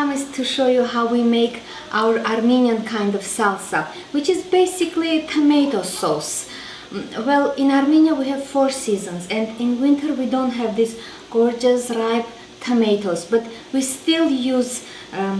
promised to show you how we make our Armenian kind of salsa, which is basically tomato sauce. Well, in Armenia we have 4 seasons, and in winter we don't have these gorgeous ripe tomatoes, but we still use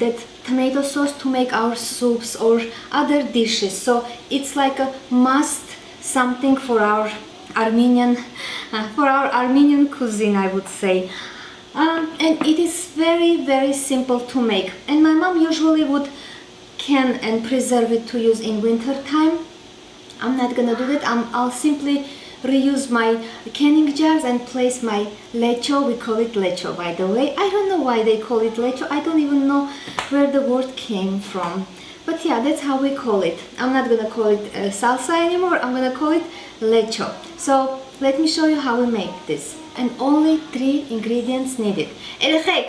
that tomato sauce to make our soups or other dishes. So it's like a must something for our Armenian cuisine, I would say. And it is very simple to make, and my mom usually would can and preserve it to use in winter time. I'm not gonna do that. I'll simply reuse my canning jars and place my lecho. We call it lecho, by the way. I don't know why they call it lecho. I don't even know where the word came from, but yeah, that's how we call it. I'm not gonna call it salsa anymore. I'm gonna call it lecho. So let me show you how we make this. And only 3 ingredients needed. Erechek,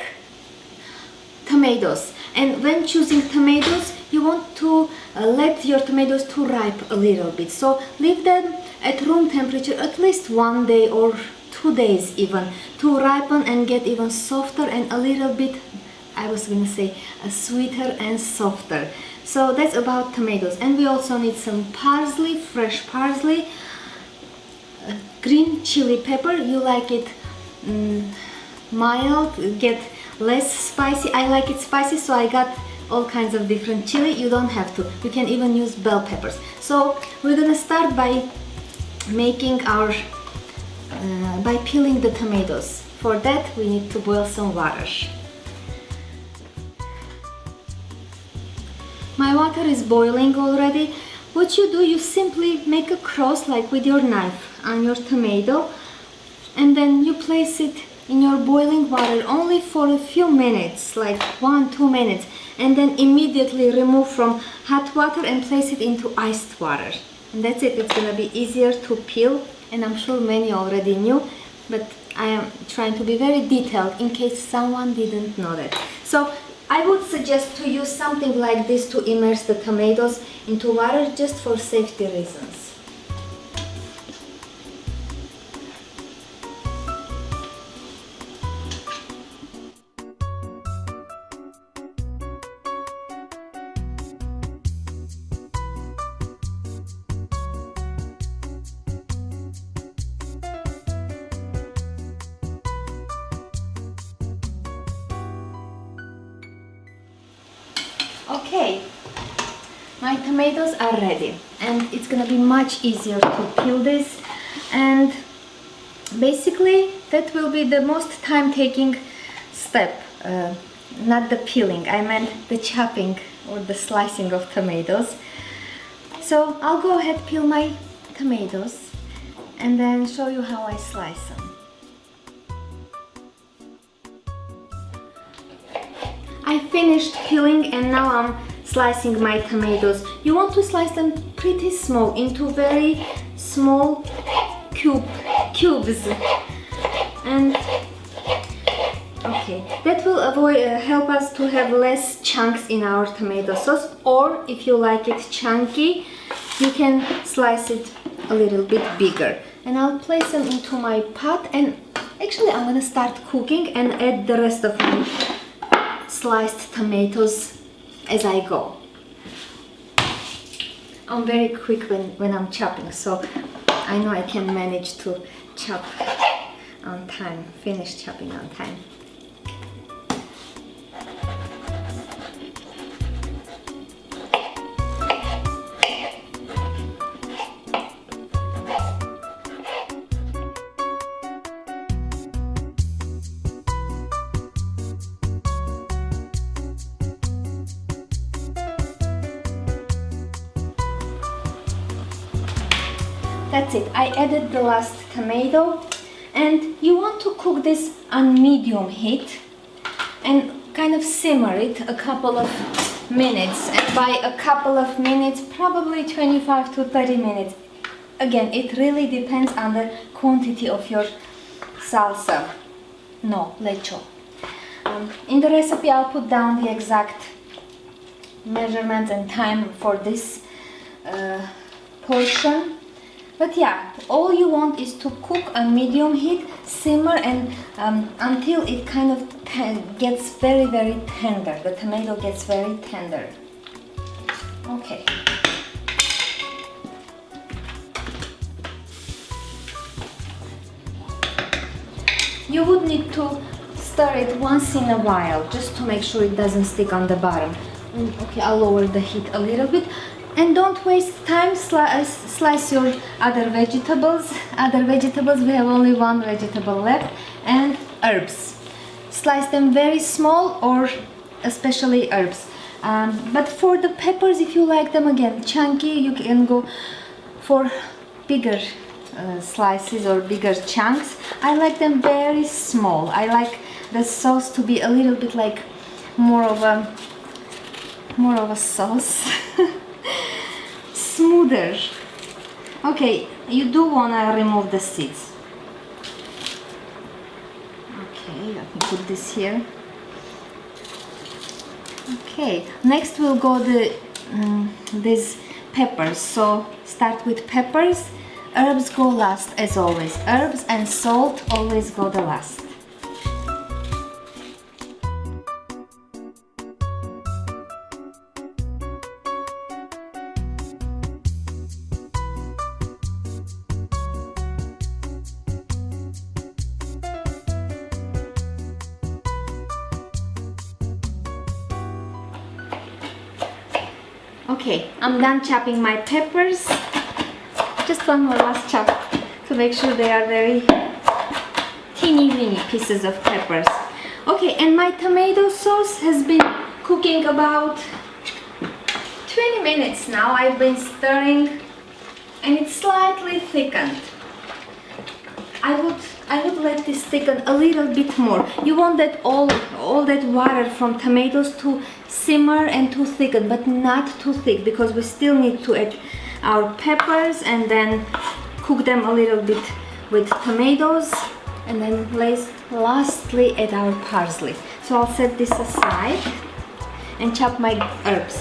tomatoes. And when choosing tomatoes, you want to let your tomatoes to ripe a little bit. So leave them at room temperature at least 1 day or 2 days even, to ripen and get even softer and a little bit, I was gonna say, sweeter and softer. So that's about tomatoes. And we also need some parsley, fresh parsley, green chili pepper. You like it mild, get less spicy. I like it spicy, so I got all kinds of different chili. You don't have to. You can even use bell peppers. So we're gonna start by making our by peeling the tomatoes. For that we need to boil some water. My water is boiling already. What you do, you simply make a cross like with your knife on your tomato, and then you place it in your boiling water only for a few minutes, like 1-2 minutes, and then immediately remove from hot water and place it into iced water. And that's it. It's gonna be easier to peel, and I'm sure many already knew, but I am trying to be very detailed in case someone didn't know that. So I would suggest to use something like this to immerse the tomatoes into water, just for safety reasons. Okay, my tomatoes are ready, and it's gonna be much easier to peel this, and basically that will be the most time-taking step, not the peeling, I meant the chopping or the slicing of tomatoes. So I'll go ahead, peel my tomatoes, and then show you how I slice them. I finished peeling, and now I'm slicing my tomatoes. You want to slice them pretty small, into very small cubes. And okay, that will help us to have less chunks in our tomato sauce, or if you like it chunky, you can slice it a little bit bigger. And I'll place them into my pot, and actually I'm gonna start cooking and add the rest of my sliced tomatoes as I go. I'm very quick when I'm chopping, so I know I can manage to chop on time, finish chopping on time. That's it. I added the last tomato, and you want to cook this on medium heat and kind of simmer it a couple of minutes, and by a couple of minutes, probably 25 to 30 minutes. Again, it really depends on the quantity of your salsa. No, lecho. In the recipe I'll put down the exact measurements and time for this portion. But yeah, all you want is to cook on medium heat, simmer, and until it kind of gets very, very tender. The tomato gets very tender. Okay. You would need to stir it once in a while, just to make sure it doesn't stick on the bottom. Okay, I'll lower the heat a little bit. And don't waste time, slice your other vegetables. We have only one vegetable left. And herbs. Slice them very small, or especially herbs. But for the peppers, if you like them again chunky, you can go for bigger slices or bigger chunks. I like them very small. I like the sauce to be a little bit like more of a sauce. Smoother. Okay, you do want to remove the seeds. Okay, let me put this here. Okay, next we'll go these peppers. So start with peppers. Herbs go last, as always. Herbs and salt always go the last. Okay, I'm done chopping my peppers. Just one more last chop to make sure they are very teeny weeny pieces of peppers. Okay, and my tomato sauce has been cooking about 20 minutes now. I've been stirring and it's slightly thickened. I would let this thicken a little bit more. You want that all that water from tomatoes to simmer and to thicken, but not too thick, because we still need to add our peppers and then cook them a little bit with tomatoes, and then lastly add our parsley. So I'll set this aside and chop my herbs.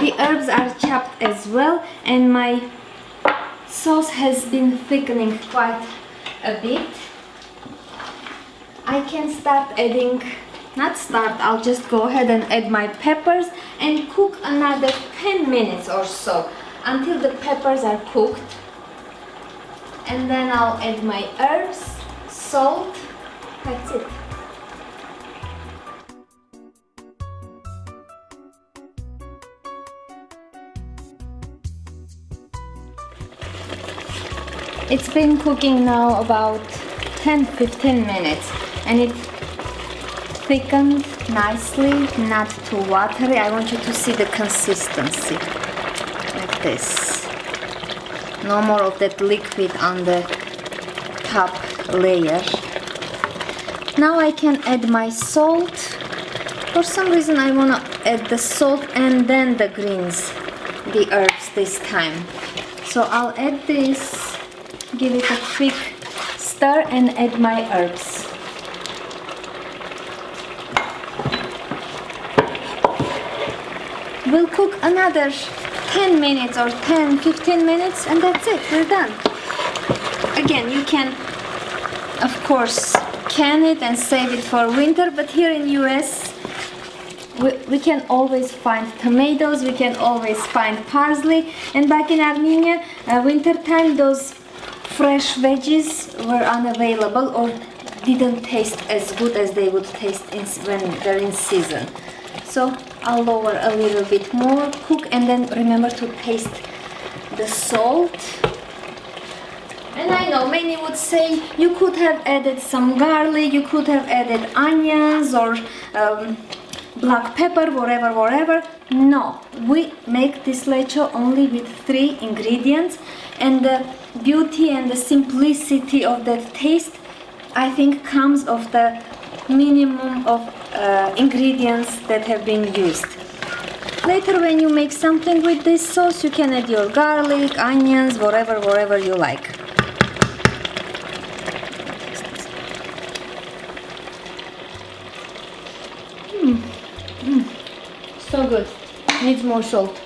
The herbs are chopped as well, and my sauce has been thickening quite a bit. I can I'll just go ahead and add my peppers and cook another 10 minutes or so until the peppers are cooked. And then I'll add my herbs, salt, that's it. It's been cooking now about 10-15 minutes, and it thickened nicely, not too watery. I want you to see the consistency, like this. No more of that liquid on the top layer. Now I can add my salt. For some reason I want to add the salt and then the greens, the herbs this time. So I'll add this, give it a quick stir and add my herbs. We'll cook another 10 minutes or 10-15 minutes and that's it, we're done. Again, you can of course can it and save it for winter, but here in US we can always find tomatoes, we can always find parsley, and back in Armenia, winter time, those fresh veggies were unavailable or didn't taste as good as they would taste when they're in season. So I'll lower a little bit more, cook, and then remember to taste the salt. And I know many would say you could have added some garlic, you could have added onions or black pepper, whatever. No, we make this lecho only with 3 ingredients, and the beauty and the simplicity of that taste, I think, comes of the minimum of ingredients that have been used. Later, when you make something with this sauce, you can add your garlic, onions, whatever you like. So good. Needs more salt.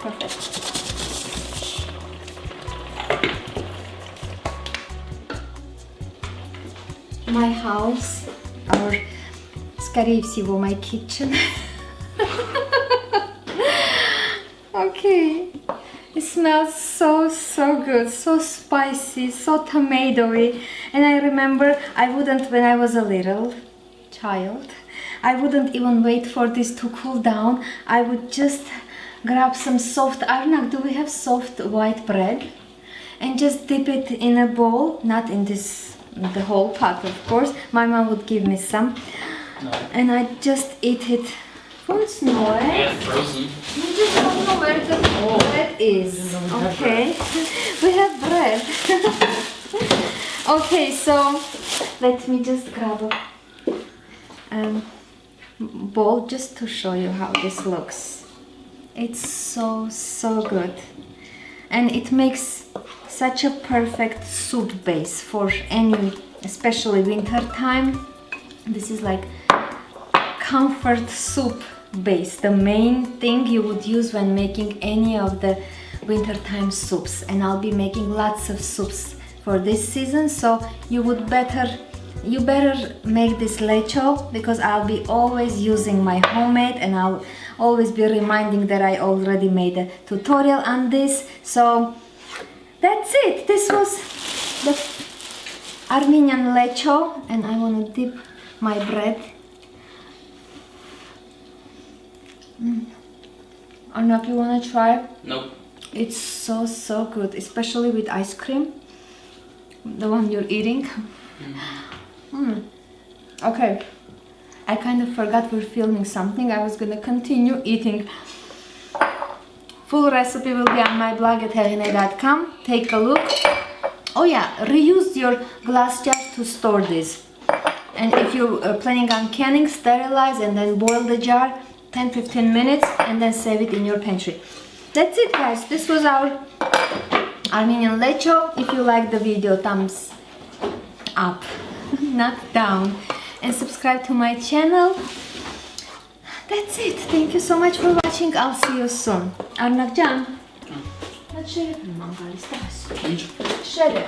Perfect. My house, or скорее всего my kitchen. Okay. It smells so good, so spicy, so tomatoey. And I remember when I was a little child, I wouldn't even wait for this to cool down. I would just grab some soft, Arnak, do we have soft white bread? And just dip it in a bowl, not in this, the whole pot of course. My mom would give me some. No. And I just eat it. What's no? Yeah, frozen. You just don't know where the bread is. Okay, we have bread. Okay, so let me just grab a bowl just to show you how this looks. It's so good, and it makes such a perfect soup base for any, especially winter time. This is like comfort soup base, the main thing you would use when making any of the wintertime soups. And I'll be making lots of soups for this season, so you better make this lecho, because I'll be always using my homemade, and I'll always be reminding that I already made a tutorial on this. So that's it. This was the Armenian lecho, and I want to dip my bread. Arnak, you wanna try? Nope. It's so good, especially with ice cream, the one you're eating. Okay, I kind of forgot we're filming something. I was gonna continue eating. Full recipe will be on my blog at heghineh.com. Take a look. Oh yeah, reuse your glass jars to store this. And if you're planning on canning, sterilize and then boil the jar 10-15 minutes and then save it in your pantry. That's it, guys. This was our Armenian lecho. If you like the video, thumbs up, not down, and subscribe to my channel. That's it. Thank you so much for watching. I'll see you soon. Arnakcan. Shred.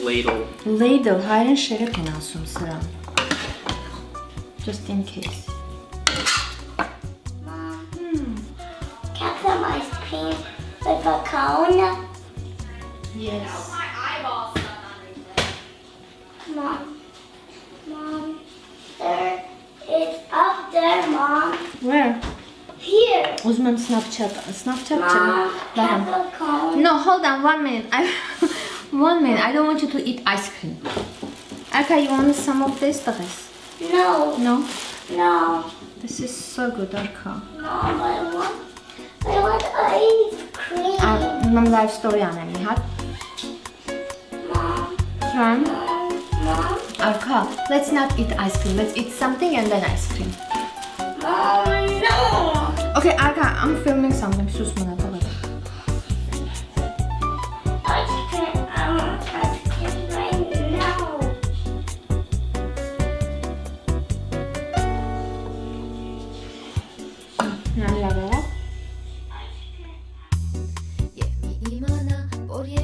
Ladle. Ladle. Հայերեն շերեփ են ասում սրան. Just in case. Mom, can I have some ice cream with a cone? Yes. Mom, there, it's up there, Mom. Where? Here. Ուզում եմ Snapchat. Snapchat Mom, can I չեմ. have a cone? No, hold on, 1 minute. One minute. I don't want you to eat ice cream. Okay, you want some of this? No. No? No. This is so good, Arka. Mom, I want ice cream. Mam live story annem mi hak? Mom, From Mom, Arka. Let's not eat ice cream. Let's eat something and then ice cream. Mom, no. Okay, Arka, I'm filming something. Sus bana tabii. Ice cream. I want ice cream right now. Nada.